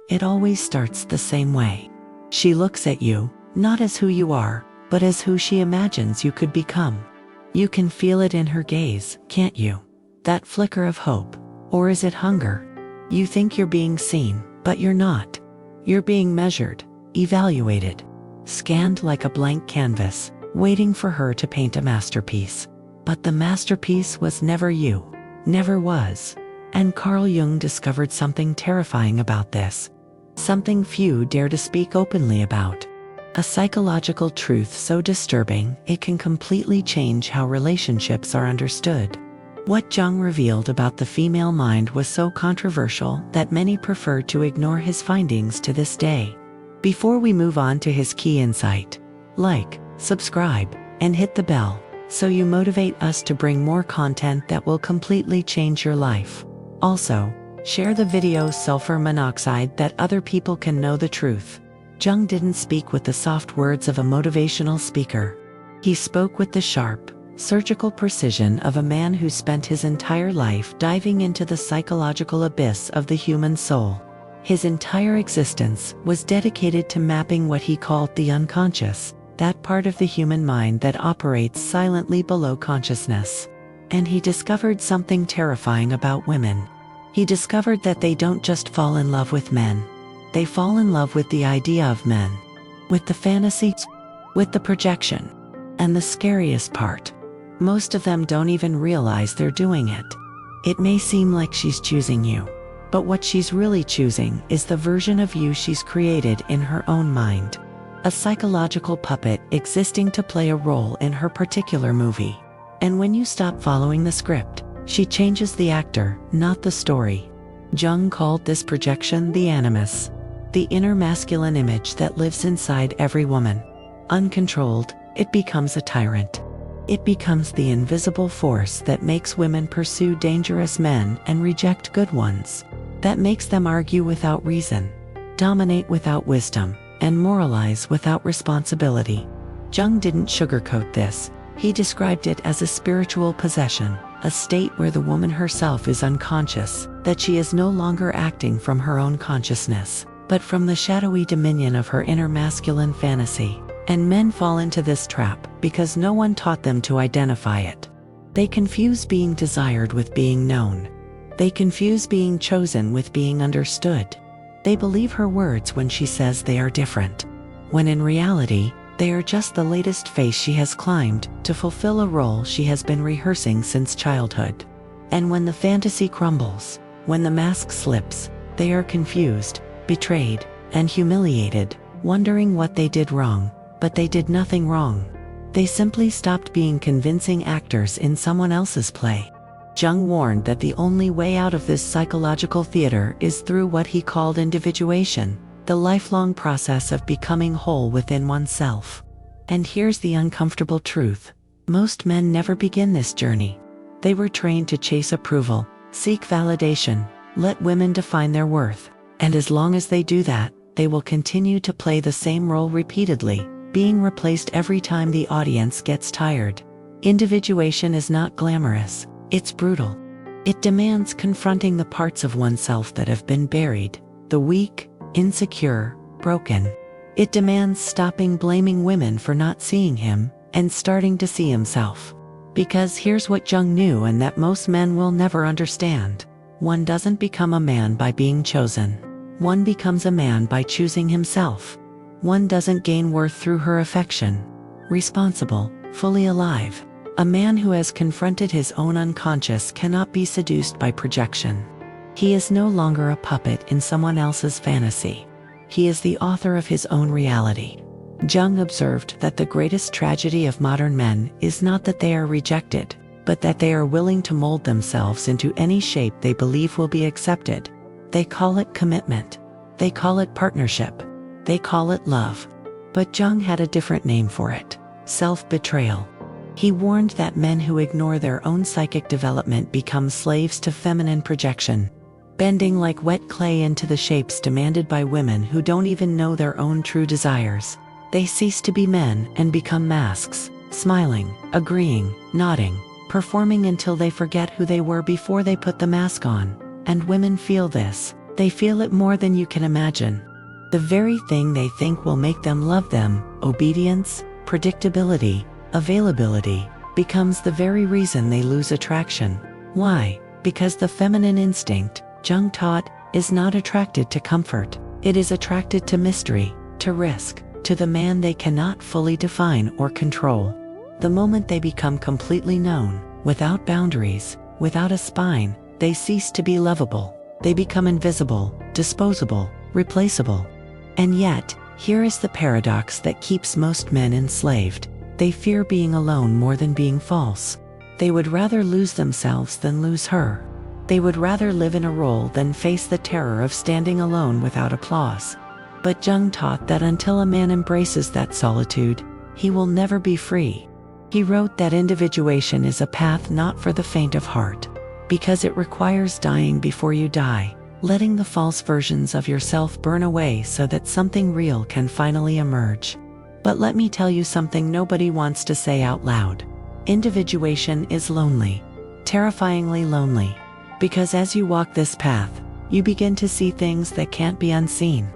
it always starts the same way. She looks at you, not as who you are, but as who she imagines you could become. You can feel it in her gaze, can't you? That flicker of hope. Or is it hunger? You think you're being seen, but you're not. You're being measured, evaluated, scanned like a blank canvas, waiting for her to paint a masterpiece. But the masterpiece was never you. Never was. And Carl Jung discovered something terrifying about this. Something few dare to speak openly about. A psychological truth so disturbing it can completely change how relationships are understood. What Jung revealed about the female mind was so controversial that many prefer to ignore his findings to this day. Before we move on to his key insight, like, subscribe, and hit the bell, so you motivate us to bring more content that will completely change your life. Also, share the video sulfur monoxide that other people can know the truth. Jung didn't speak with the soft words of a motivational speaker. He spoke with the sharp, surgical precision of a man who spent his entire life diving into the psychological abyss of the human soul. His entire existence was dedicated to mapping what he called the unconscious, that part of the human mind that operates silently below consciousness. And he discovered something terrifying about women. He discovered that they don't just fall in love with men. They fall in love with the idea of men, with the fantasies, with the projection. And the scariest part, most of them don't even realize they're doing it. It may seem like she's choosing you, but what she's really choosing is the version of you she's created in her own mind. A psychological puppet existing to play a role in her particular movie. And when you stop following the script, she changes the actor, not the story. Jung called this projection the Animus, the inner masculine image that lives inside every woman. Uncontrolled, it becomes a tyrant. It becomes the invisible force that makes women pursue dangerous men and reject good ones. That makes them argue without reason, dominate without wisdom, and moralize without responsibility. Jung didn't sugarcoat this. He described it as a spiritual possession, a state where the woman herself is unconscious, that she is no longer acting from her own consciousness, but from the shadowy dominion of her inner masculine fantasy. And men fall into this trap because no one taught them to identify it. They confuse being desired with being known. They confuse being chosen with being understood. They believe her words when she says they are different, when in reality, they are just the latest face she has climbed to fulfill a role she has been rehearsing since childhood. And when the fantasy crumbles, when the mask slips, they are confused, betrayed, and humiliated, wondering what they did wrong. But they did nothing wrong. They simply stopped being convincing actors in someone else's play. Jung warned that the only way out of this psychological theater is through what he called individuation, the lifelong process of becoming whole within oneself. And here's the uncomfortable truth. Most men never begin this journey. They were trained to chase approval, seek validation, let women define their worth. And as long as they do that, they will continue to play the same role repeatedly, being replaced every time the audience gets tired. Individuation is not glamorous, it's brutal. It demands confronting the parts of oneself that have been buried, the weak, insecure, broken. It demands stopping blaming women for not seeing him, and starting to see himself. Because here's what Jung knew and that most men will never understand. One doesn't become a man by being chosen. One becomes a man by choosing himself. One doesn't gain worth through her affection. Responsible, fully alive. A man who has confronted his own unconscious cannot be seduced by projection. He is no longer a puppet in someone else's fantasy. He is the author of his own reality. Jung observed that the greatest tragedy of modern men is not that they are rejected, but that they are willing to mold themselves into any shape they believe will be accepted. They call it commitment. They call it partnership. They call it love. But Jung had a different name for it: self-betrayal. He warned that men who ignore their own psychic development become slaves to feminine projection, bending like wet clay into the shapes demanded by women who don't even know their own true desires. They cease to be men and become masks, smiling, agreeing, nodding, performing until they forget who they were before they put the mask on. And women feel this. They feel it more than you can imagine. The very thing they think will make them love them, obedience, predictability, availability, becomes the very reason they lose attraction. Why? Because the feminine instinct, Jung taught, is not attracted to comfort. It is attracted to mystery, to risk, to the man they cannot fully define or control. The moment they become completely known, without boundaries, without a spine, they cease to be lovable. They become invisible, disposable, replaceable. And yet, here is the paradox that keeps most men enslaved. They fear being alone more than being false. They would rather lose themselves than lose her. They would rather live in a role than face the terror of standing alone without applause. But Jung taught that until a man embraces that solitude, he will never be free. He wrote that individuation is a path not for the faint of heart, because it requires dying before you die, letting the false versions of yourself burn away so that something real can finally emerge. But let me tell you something nobody wants to say out loud. Individuation is lonely, terrifyingly lonely, because as you walk this path, you begin to see things that can't be unseen.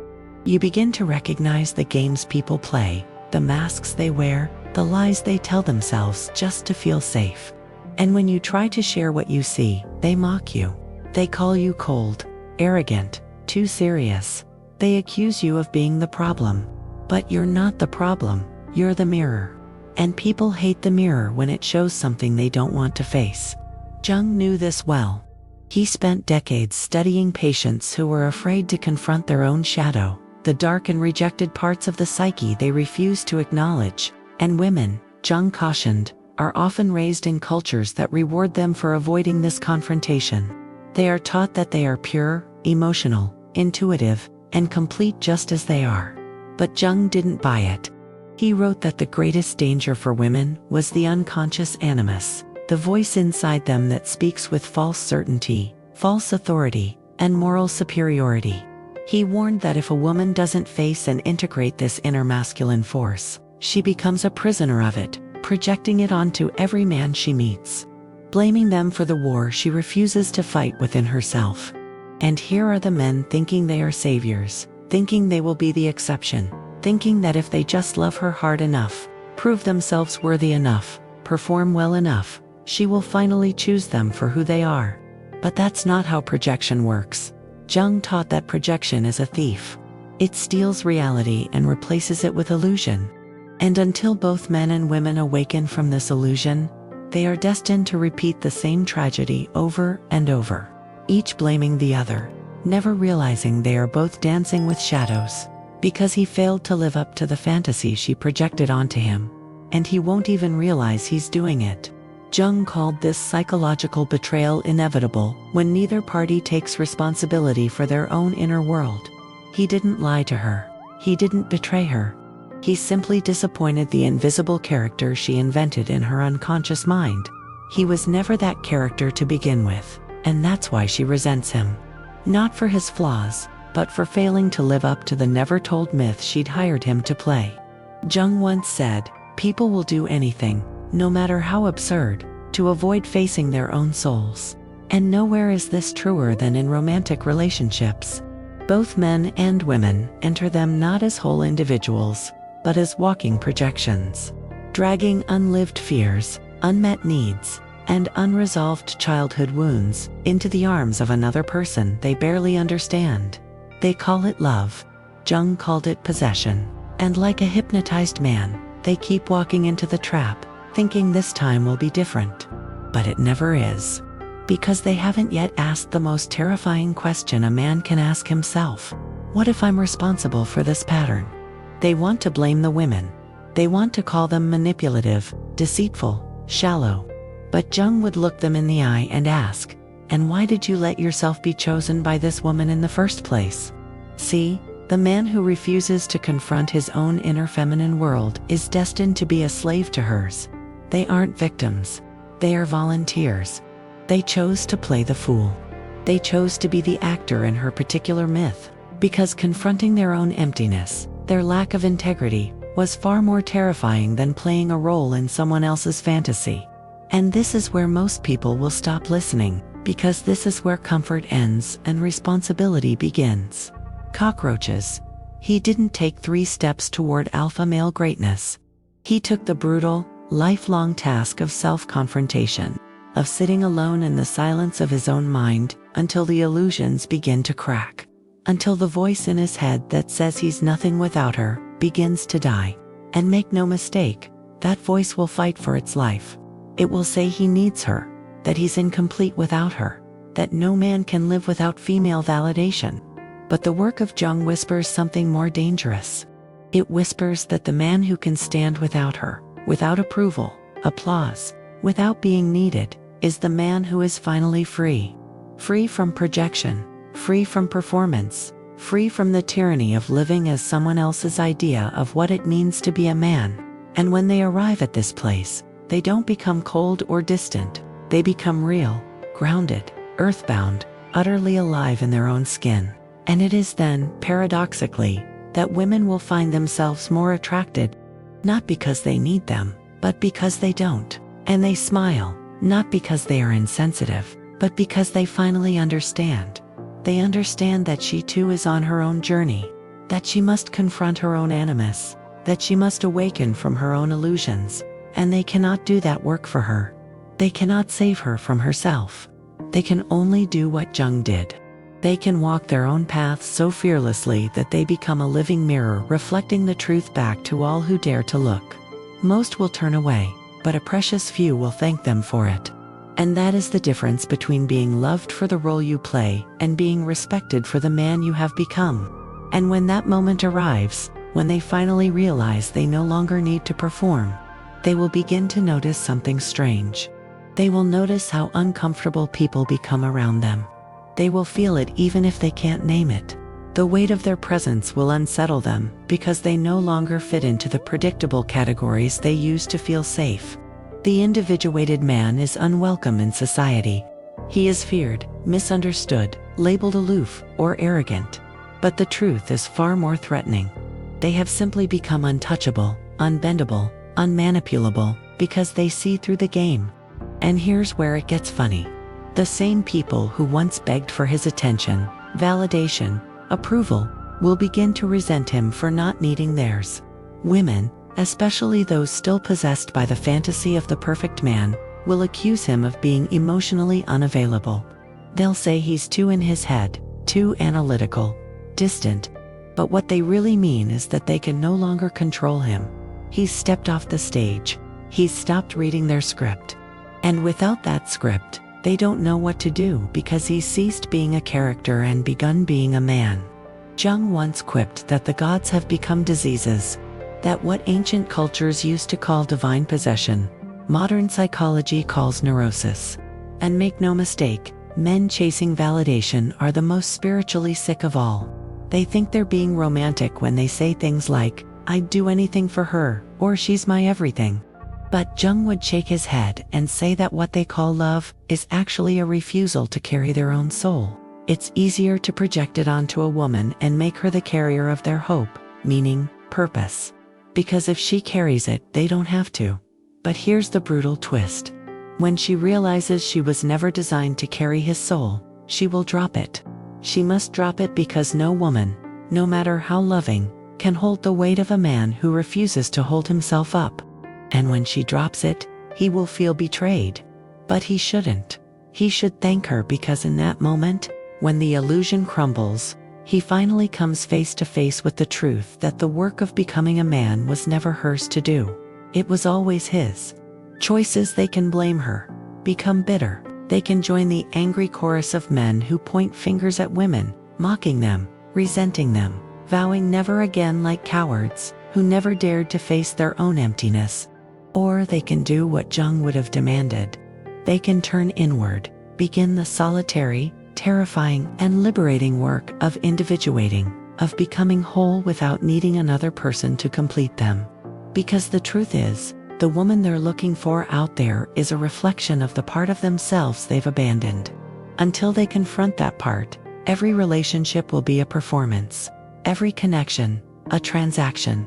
You begin to recognize the games people play, the masks they wear, the lies they tell themselves just to feel safe. And when you try to share what you see, they mock you. They call you cold, arrogant, too serious. They accuse you of being the problem. But you're not the problem, you're the mirror. And people hate the mirror when it shows something they don't want to face. Jung knew this well. He spent decades studying patients who were afraid to confront their own shadow, the dark and rejected parts of the psyche they refused to acknowledge. And women, Jung cautioned, are often raised in cultures that reward them for avoiding this confrontation. They are taught that they are pure, emotional, intuitive, and complete just as they are. But Jung didn't buy it. He wrote that the greatest danger for women was the unconscious animus, the voice inside them that speaks with false certainty, false authority, and moral superiority. He warned that if a woman doesn't face and integrate this inner masculine force, she becomes a prisoner of it, projecting it onto every man she meets, blaming them for the war she refuses to fight within herself. And here are the men thinking they are saviors, thinking they will be the exception, thinking that if they just love her hard enough, prove themselves worthy enough, perform well enough, she will finally choose them for who they are. But that's not how projection works. Jung taught that projection is a thief. It steals reality and replaces it with illusion. And until both men and women awaken from this illusion, they are destined to repeat the same tragedy over and over, each blaming the other, never realizing they are both dancing with shadows, because he failed to live up to the fantasy she projected onto him, and he won't even realize he's doing it. Jung called this psychological betrayal inevitable when neither party takes responsibility for their own inner world. He didn't lie to her. He didn't betray her. He simply disappointed the invisible character she invented in her unconscious mind. He was never that character to begin with, and that's why she resents him. Not for his flaws, but for failing to live up to the never-told myth she'd hired him to play. Jung once said, "People will do anything, no matter how absurd, to avoid facing their own souls." And nowhere is this truer than in romantic relationships. Both men and women enter them not as whole individuals, but as walking projections, dragging unlived fears, unmet needs, and unresolved childhood wounds into the arms of another person they barely understand. They call it love. Jung called it possession. And like a hypnotized man, they keep walking into the trap, thinking this time will be different. But it never is. Because they haven't yet asked the most terrifying question a man can ask himself. What if I'm responsible for this pattern? They want to blame the women. They want to call them manipulative, deceitful, shallow. But Jung would look them in the eye and ask, "And why did you let yourself be chosen by this woman in the first place?" See, the man who refuses to confront his own inner feminine world is destined to be a slave to hers. They aren't victims. They are volunteers. They chose to play the fool. They chose to be the actor in her particular myth, because confronting their own emptiness, their lack of integrity, was far more terrifying than playing a role in someone else's fantasy. And this is where most people will stop listening. because this is where comfort ends and responsibility begins. Cockroaches. He didn't take 3 steps toward alpha male greatness. He took the brutal, lifelong task of self-confrontation, of sitting alone in the silence of his own mind until the illusions begin to crack, until the voice in his head that says he's nothing without her begins to die. And make no mistake, that voice will fight for its life. It will say he needs her, that he's incomplete without her, that no man can live without female validation. But the work of Jung whispers something more dangerous. It whispers that the man who can stand without her, without approval, applause, without being needed, is the man who is finally free. Free from projection, free from performance, free from the tyranny of living as someone else's idea of what it means to be a man. And when they arrive at this place, they don't become cold or distant. They become real, grounded, earthbound, utterly alive in their own skin. And it is then, paradoxically, that women will find themselves more attracted, not because they need them, but because they don't. And they smile, not because they are insensitive, but because they finally understand. They understand that she too is on her own journey, that she must confront her own animus, that she must awaken from her own illusions, and they cannot do that work for her. They cannot save her from herself. They can only do what Jung did. They can walk their own path so fearlessly that they become a living mirror reflecting the truth back to all who dare to look. Most will turn away, but a precious few will thank them for it. And that is the difference between being loved for the role you play and being respected for the man you have become. And when that moment arrives, when they finally realize they no longer need to perform, they will begin to notice something strange. They will notice how uncomfortable people become around them. They will feel it even if they can't name it. The weight of their presence will unsettle them because they no longer fit into the predictable categories they used to feel safe. The individuated man is unwelcome in society. He is feared, misunderstood, labeled aloof, or arrogant. But the truth is far more threatening. They have simply become untouchable, unbendable, unmanipulable, because they see through the game. And here's where it gets funny. The same people who once begged for his attention, validation, approval, will begin to resent him for not needing theirs. Women, especially those still possessed by the fantasy of the perfect man, will accuse him of being emotionally unavailable. They'll say he's too in his head, too analytical, distant. But what they really mean is that they can no longer control him. He's stepped off the stage. He's stopped reading their script. And without that script, they don't know what to do because he's ceased being a character and begun being a man. Jung once quipped that the gods have become diseases, that what ancient cultures used to call divine possession, modern psychology calls neurosis. And make no mistake, men chasing validation are the most spiritually sick of all. They think they're being romantic when they say things like, "I'd do anything for her," or "she's my everything." But Jung would shake his head and say that what they call love is actually a refusal to carry their own soul. It's easier to project it onto a woman and make her the carrier of their hope, meaning, purpose. Because if she carries it, they don't have to. But here's the brutal twist. When she realizes she was never designed to carry his soul, she will drop it. She must drop it because no woman, no matter how loving, can hold the weight of a man who refuses to hold himself up. And when she drops it, he will feel betrayed. But he shouldn't. He should thank her because in that moment, when the illusion crumbles, he finally comes face to face with the truth that the work of becoming a man was never hers to do. It was always his. Choices they can blame her, become bitter. They can join the angry chorus of men who point fingers at women, mocking them, resenting them, vowing never again like cowards, who never dared to face their own emptiness. Or they can do what Jung would have demanded. They can turn inward, begin the solitary, terrifying, and liberating work of individuating, of becoming whole without needing another person to complete them. Because the truth is, the woman they're looking for out there is a reflection of the part of themselves they've abandoned. Until they confront that part, every relationship will be a performance. Every connection, a transaction.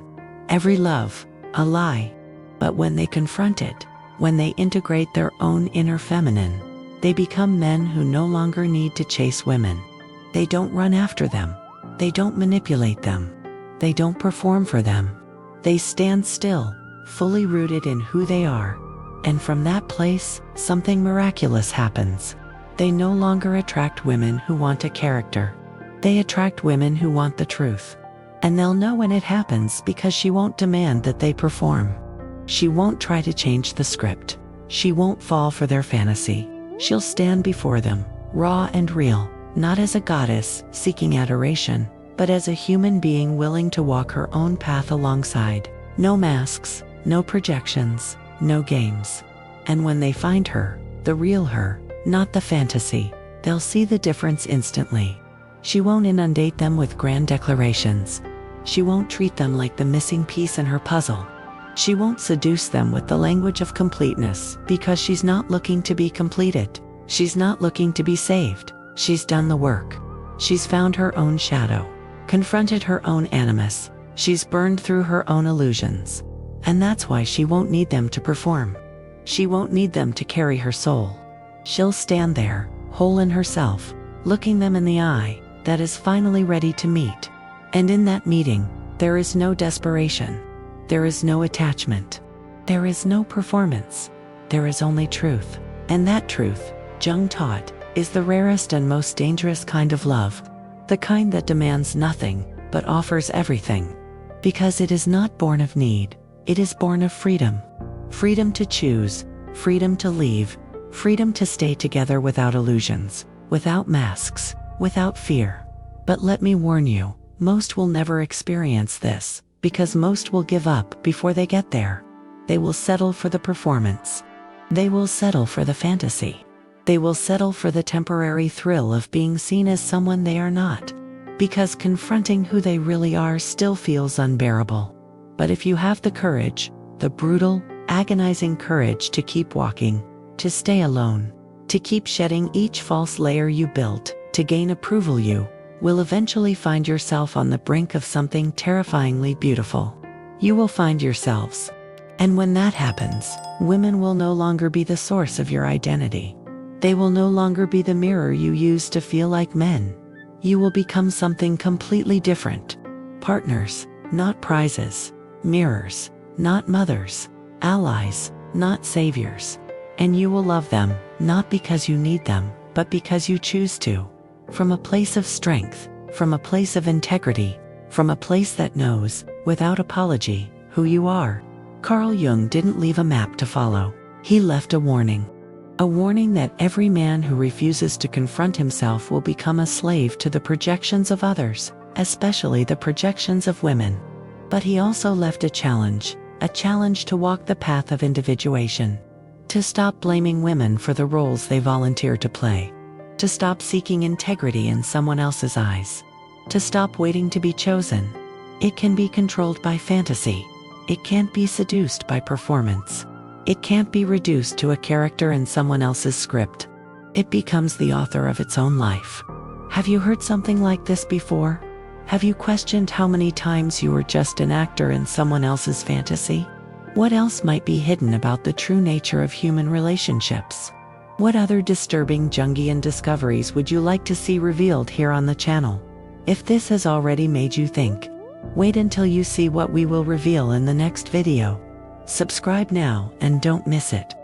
Every love, a lie. But when they confront it, when they integrate their own inner feminine, They become men who no longer need to chase women. They don't run after them. They don't manipulate them. They don't perform for them. They stand still, fully rooted in who they are. And from that place, something miraculous happens. They no longer attract women who want a character. They attract women who want the truth. And they'll know when it happens because she won't demand that they perform. She won't try to change the script. She won't fall for their fantasy. She'll stand before them, raw and real, not as a goddess seeking adoration, but as a human being willing to walk her own path alongside. No masks, no projections, no games. And when they find her, the real her, not the fantasy, they'll see the difference instantly. She won't inundate them with grand declarations. She won't treat them like the missing piece in her puzzle. She won't seduce them with the language of completeness because she's not looking to be completed. She's not looking to be saved. She's done the work. She's found her own shadow, confronted her own animus. She's burned through her own illusions. And that's why she won't need them to perform. She won't need them to carry her soul. She'll stand there, whole in herself, looking them in the eye, that is finally ready to meet. And in that meeting, there is no desperation. There is no attachment. There is no performance. There is only truth. And that truth, Jung taught, is the rarest and most dangerous kind of love. The kind that demands nothing, but offers everything. Because it is not born of need. It is born of freedom. Freedom to choose, freedom to leave, freedom to stay together without illusions, without masks, without fear. But let me warn you, most will never experience this, because most will give up before they get there. They will settle for the performance. They will settle for the fantasy. They will settle for the temporary thrill of being seen as someone they are not, because confronting who they really are still feels unbearable. But if you have the courage, the brutal, agonizing courage to keep walking, to stay alone, to keep shedding each false layer you built, to gain approval, you will eventually find yourself on the brink of something terrifyingly beautiful. You will find yourselves. And when that happens, women will no longer be the source of your identity. They will no longer be the mirror you use to feel like men. You will become something completely different. Partners, not prizes. Mirrors, not mothers. Allies, not saviors. And you will love them, not because you need them, but because you choose to. From a place of strength, from a place of integrity, from a place that knows, without apology, who you are. Carl Jung didn't leave a map to follow. He left a warning. A warning that every man who refuses to confront himself will become a slave to the projections of others, especially the projections of women. But he also left a challenge to walk the path of individuation. To stop blaming women for the roles they volunteer to play. To stop seeking integrity in someone else's eyes. To stop waiting to be chosen. It can be controlled by fantasy. It can't be seduced by performance. It can't be reduced to a character in someone else's script. It becomes the author of its own life. Have you heard something like this before? Have you questioned how many times you were just an actor in someone else's fantasy? What else might be hidden about the true nature of human relationships? What other disturbing Jungian discoveries would you like to see revealed here on the channel? If this has already made you think, wait until you see what we will reveal in the next video. Subscribe now and don't miss it.